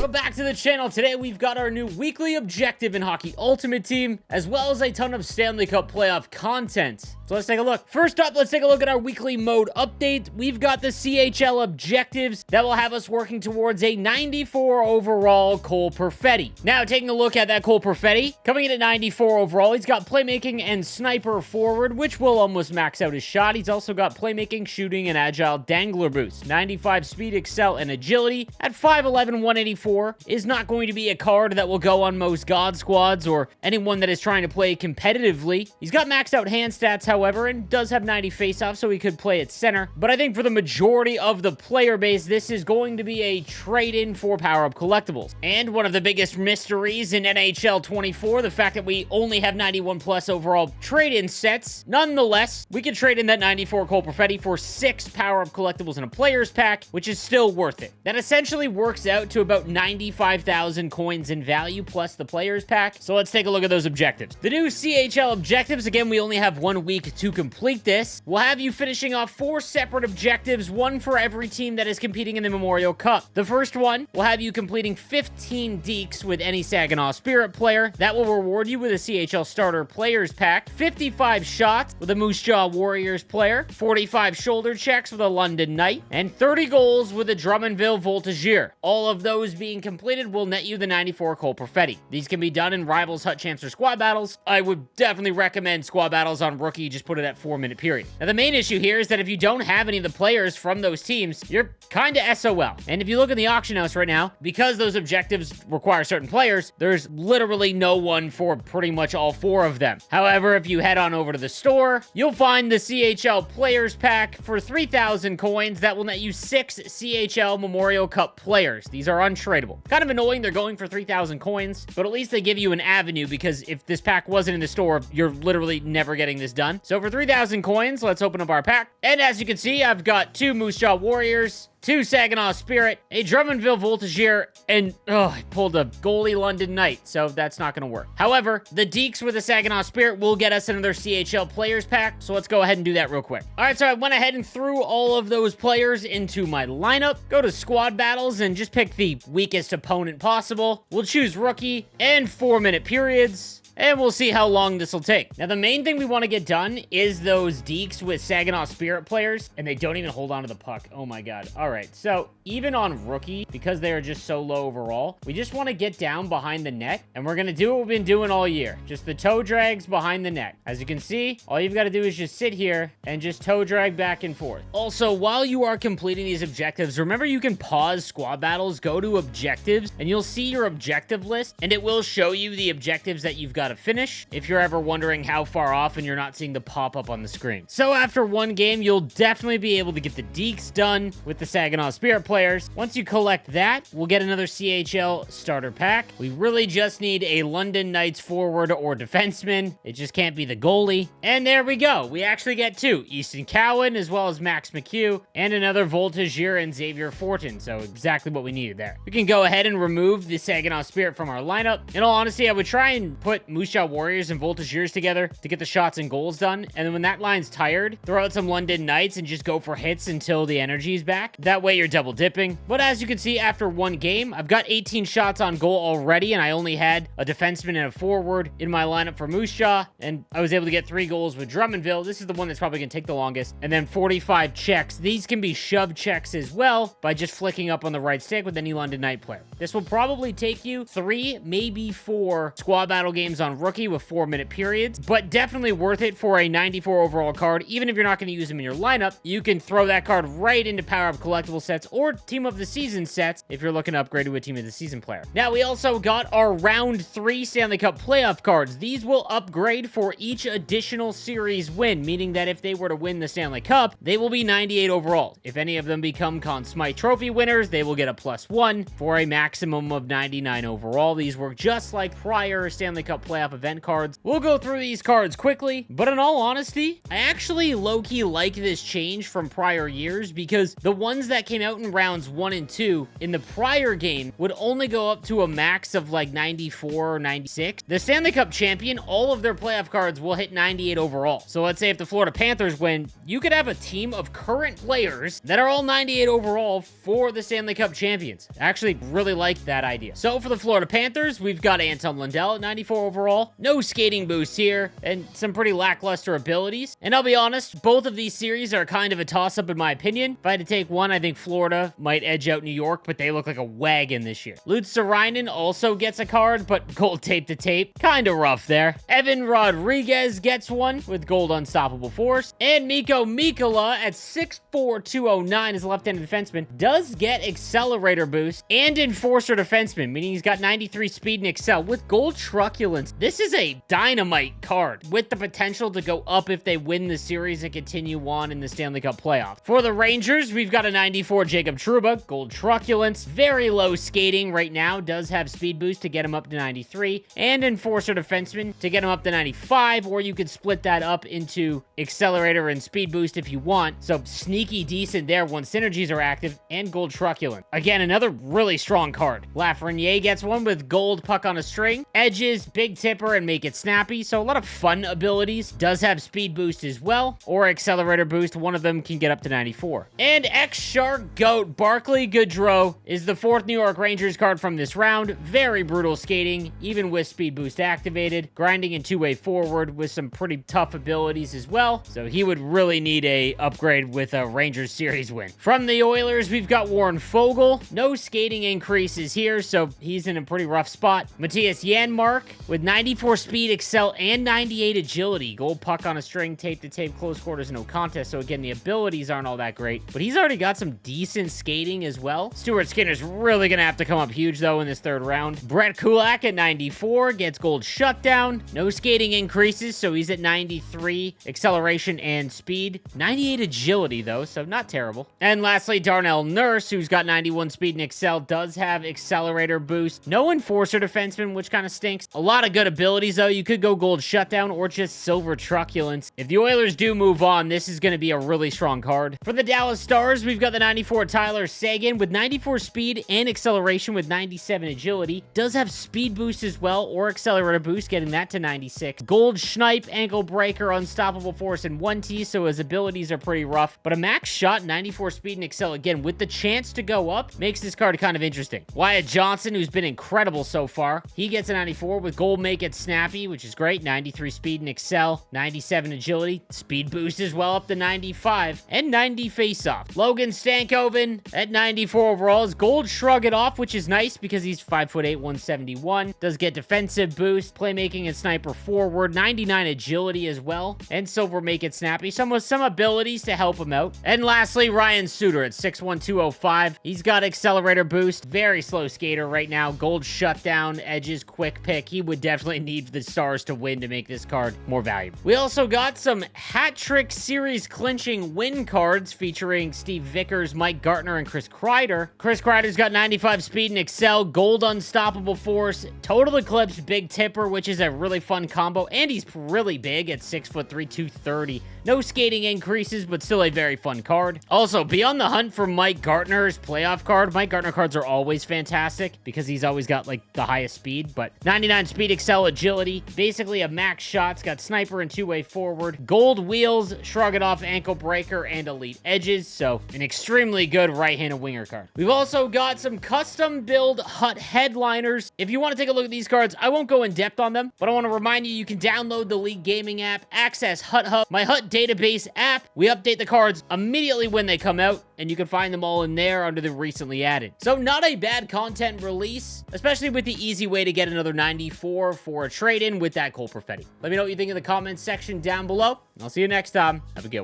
Welcome back to the channel. Today we've got our new weekly objective in Hockey Ultimate Team, as well as a ton of Stanley Cup playoff content. So let's take a look. First up, let's take a look at our weekly mode update. We've got the CHL objectives that will have us working towards a 94 overall Cole Perfetti. Now, taking a look at that Cole Perfetti, coming in at 94 overall, he's got playmaking and sniper forward, which will almost max out his shot. He's also got playmaking, shooting, and agile dangler boost. 95 speed, excel, and agility. At 5'11", 184 is not going to be a card that will go on most God squads or anyone that is trying to play competitively. He's got maxed out hand stats, however, and does have 90 faceoffs, so he could play at center. But I think for the majority of the player base, this is going to be a trade-in for power-up collectibles. And one of the biggest mysteries in NHL 24, the fact that we only have 91 plus overall trade-in sets. Nonetheless, we can trade in that 94 Cole Perfetti for 6 power-up collectibles in a player's pack, which is still worth it. That essentially works out to about 95,000 coins in value plus the player's pack. So let's take a look at those objectives. The new CHL objectives, again, we only have 1 week to complete this. We'll have you finishing off 4 separate objectives, one for every team that is competing in the Memorial Cup. The first one will have you completing 15 deeks with any Saginaw Spirit player. That will reward you with a CHL starter players pack, 55 shots with a Moose Jaw Warriors player, 45 shoulder checks with a London Knight, and 30 goals with a Drummondville Voltigeur. All of those being completed will net you the 94 Cole Perfetti. These can be done in Rivals, Hut Champs, or Squad Battles. I would definitely recommend Squad Battles on Rookie. Just put it at 4-minute period. Now, the main issue here is that if you don't have any of the players from those teams, you're kind of SOL. And if you look in the auction house right now, because those objectives require certain players, there's literally no one for pretty much all 4 of them. However, if you head on over to the store, you'll find the CHL Players Pack for 3,000 coins that will net you 6 CHL Memorial Cup players. These are untradeable. Kind of annoying they're going for 3,000 coins, but at least they give you an avenue, because if this pack wasn't in the store, you're literally never getting this done. So for 3,000 coins, let's open up our pack. And as you can see, I've got 2 Moose Jaw Warriors, 2 Saginaw Spirit, a Drummondville Voltigeur, and I pulled a goalie London Knight, so that's not going to work. However, the deeks with the Saginaw Spirit will get us another CHL players pack, so let's go ahead and do that real quick. All right, so I went ahead and threw all of those players into my lineup. Go to Squad Battles and just pick the weakest opponent possible. We'll choose Rookie and 4-minute periods, and we'll see how long this will take. Now, the main thing we want to get done is those deeks with Saginaw Spirit players, and they don't even hold on to the puck. Oh my god. All right, so even on Rookie, because they are just so low overall, we just want to get down behind the net, and we're going to do what we've been doing all year. Just the toe drags behind the net. As you can see, all you've got to do is just sit here and just toe drag back and forth. Also, while you are completing these objectives, remember you can pause Squad Battles, go to Objectives, and you'll see your objective list, and it will show you the objectives that you've got to finish if you're ever wondering how far off and you're not seeing the pop-up on the screen. So after 1 game, you'll definitely be able to get the deeks done with the Saginaw Spirit players. Once you collect that, we'll get another CHL starter pack. We really just need a London Knights forward or defenseman. It just can't be the goalie. And there we go. We actually get 2. Easton Cowan as well as Max McHugh, and another Voltigeur and Xavier Fortin. So exactly what we needed there. We can go ahead and remove the Saginaw Spirit from our lineup. In all honesty, I would try and put Moose Jaw Warriors and Voltigeurs together to get the shots and goals done. And then when that line's tired, throw out some London Knights and just go for hits until the energy's back. That way you're double dipping. But as you can see, after 1 game, I've got 18 shots on goal already, and I only had a defenseman and a forward in my lineup for Moose Jaw, and I was able to get 3 goals with Drummondville. This is the one that's probably going to take the longest. And then 45 checks. These can be shove checks as well by just flicking up on the right stick with any London Knight player. This will probably take you 3, maybe 4 squad battle games on Rookie with 4-minute periods, but definitely worth it for a 94 overall card. Even if you're not going to use them in your lineup, you can throw that card right into power-up collectible sets or team of the season sets if you're looking to upgrade to a team of the season player. Now, we also got our round 3 Stanley Cup playoff cards. These will upgrade for each additional series win, meaning that if they were to win the Stanley Cup, they will be 98 overall. If any of them become Conn Smythe Trophy winners, they will get a +1 for a maximum of 99 overall. These work just like prior Stanley Cup playoff event cards. We'll go through these cards quickly, but in all honesty, I actually low-key like this change from prior years, because the ones that came out in rounds 1 and 2 in the prior game would only go up to a max of like 94 or 96. The Stanley Cup champion, all of their playoff cards will hit 98 overall. So let's say if the Florida Panthers win, you could have a team of current players that are all 98 overall for the Stanley Cup champions. I actually really like that idea. So for the Florida Panthers, we've got Anton Lundell at 94 overall. No skating boost here, and some pretty lackluster abilities. And I'll be honest, both of these series are kind of a toss-up in my opinion. If I had to take one, I think Florida might edge out New York, but they look like a wagon this year. Lutzarainen also gets a card, but gold tape to tape. Kind of rough there. Evan Rodriguez gets one with gold unstoppable force. And Mikko Mikkola at 6'4", 209 as a left-handed defenseman does get accelerator boost and enforcer defenseman, meaning he's got 93 speed and excel with gold truculence. This is a dynamite card with the potential to go up if they win the series and continue on in the Stanley Cup playoff. For the Rangers, we've got a 94 Jacob Trouba, gold truculence, very low skating right now, does have speed boost to get him up to 93, and enforcer defenseman to get him up to 95, or you could split that up into accelerator and speed boost if you want. So sneaky decent there once synergies are active, and gold truculent. Again, another really strong card. Lafreniere gets one with gold puck on a string, edges, big tipper, and make it snappy. So a lot of fun abilities. Does have speed boost as well, or accelerator boost. One of them can get up to 94. And X-Shark Goat Barclay Goodrow is the 4th New York Rangers card from this round. Very brutal skating, even with speed boost activated. Grinding and two-way forward with some pretty tough abilities as well. So he would really need a upgrade with a Rangers series win. From the Oilers, we've got Warren Fogle. No skating increases here, so he's in a pretty rough spot. Matthias Janmark with 94 speed, excel, and 98 agility. Gold puck on a string, tape to tape, close quarters, no contest. So again, the abilities aren't all that great, but he's already got some decent skating as well. Stuart Skinner's really gonna have to come up huge though in this 3rd round. Brett Kulak at 94 gets gold shutdown. No skating increases, so he's at 93 acceleration and speed. 98 agility though, so not terrible. And lastly, Darnell Nurse, who's got 91 speed and excel, does have accelerator boost. No enforcer defenseman, which kind of stinks. A lot of good abilities though. You could go gold shutdown or just silver truculence. If the Oilers do move on, this is going to be a really strong card. For the Dallas Stars, we've got the 94 Tyler Seguin with 94 speed and acceleration with 97 agility. Does have speed boost as well, or accelerator boost, getting that to 96. Gold Schneip, ankle breaker, unstoppable force, and 1T, so his abilities are pretty rough. But a max shot, 94 speed and excel, again, with the chance to go up, makes this card kind of interesting. Wyatt Johnson, who's been incredible so far, he gets a 94 with gold make it snappy, which is great. 93 speed and excel, 97 agility, speed boost as well up to 95, and 90 face-off. Logan Stankoven at 94 overall is gold shrug it off, which is nice because he's 5'8", 171. Does get defensive boost, playmaking and sniper forward, 99 agility as well, and silver make it snappy. Some with some abilities to help him out. And lastly, Ryan Suter at 6'1", 205. He's got accelerator boost, very slow skater right now. Gold shutdown, edges, quick pick. He would definitely need the Stars to win to make this card more valuable. We also got some hat trick series clinching win cards featuring Steve Vickers, Mike Gartner, and Chris Kreider. Chris Kreider's got 95 speed and excel, gold unstoppable force, total eclipse, big tipper, which is a really fun combo, and he's really big at 6'3", 230. No skating increases, but still a very fun card. Also, be on the hunt for Mike Gartner's playoff card. Mike Gartner cards are always fantastic because he's always got like the highest speed, but 99 speed, excel, agility, basically a max shot. It's got sniper and two-way forward, gold wheels, shrug it off, ankle breaker, and elite edges. So an extremely good right-handed winger card. We've also got some custom build hut headliners. If you want to take a look at these cards, I won't go in depth on them, but I want to remind you, you can download the League Gaming app, access Hut Hub, my Hut database app. We update the cards immediately when they come out, and you can find them all in there under the recently added. So not a bad content release, especially with the easy way to get another 94 for a trade-in with that Cole Perfetti. Let me know what you think in the comments section down below. I'll see you next time. Have a good one.